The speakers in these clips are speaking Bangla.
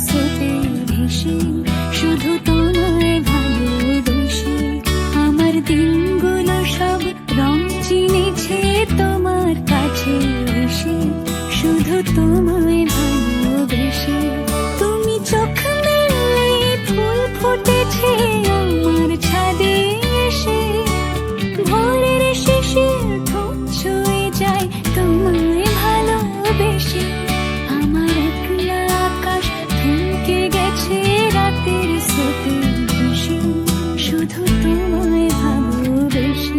স্রোতে ভেসে শুধু তোমায় ভালোবেসে আমার দিনগুলো সব রং চিনেছে তোমার কাছে এসে শুধু তোমায় ভালোবেসে তুমি চোখ মেলে ফুল ফুটেছে আমার ছাদে এসে ভোরের শেষে ঠোঁট ছুঁয়ে যায় তোমায় ভালোবেসে আমার একলা আকাশ থমকে গেছে রাতের স্রোতে ভেসে শুধু তোমায় ভালোবেসে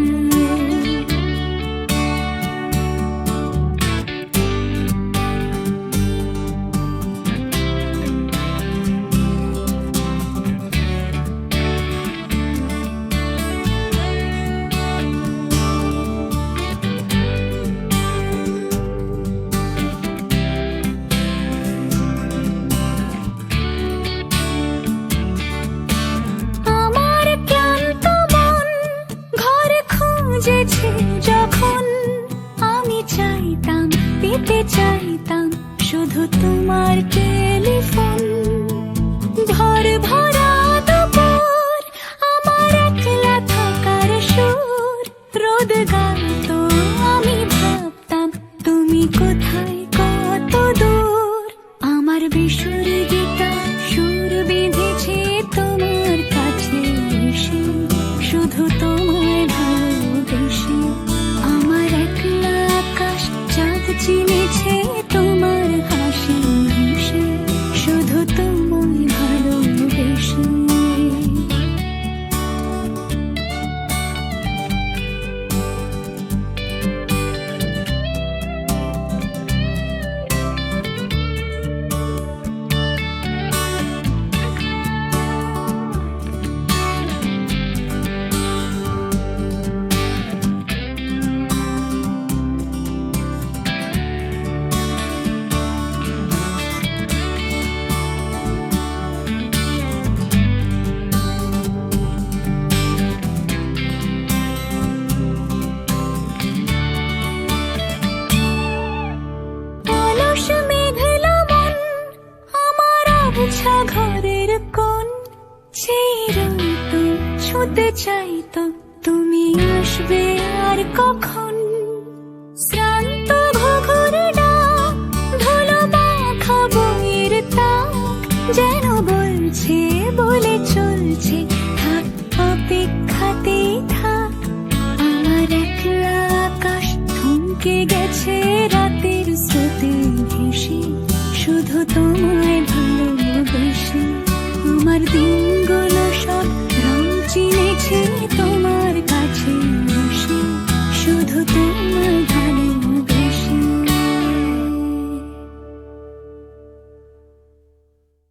যখন আমি চাইতাম পেতে চাইতাম শুধু তোমার টেলিফোন ঘর ভরা দুপুর আমার একলা থাকার সুর রোদ গাইতো আমি ভাবতাম তুমি কোথায় কত দূর আমার বেসুর গীতা সুর বেঁধেছে তোমার কাছে এসে শুধু তোমায় ভালোবেসে আমার একলা আকাশ চাঁদ চিনেছে তোমার হাসি হেসে শুধু তোমায় ভালোবেসে ঘরের কোণ ছুঁতে চাইতো তুমি আসবে আর কখন শ্রান্ত ঘুঘুর ডাক ধুলো মাখা বইয়ের তাক যেন বলছে বলে চলছে থাক অপেক্ষাতে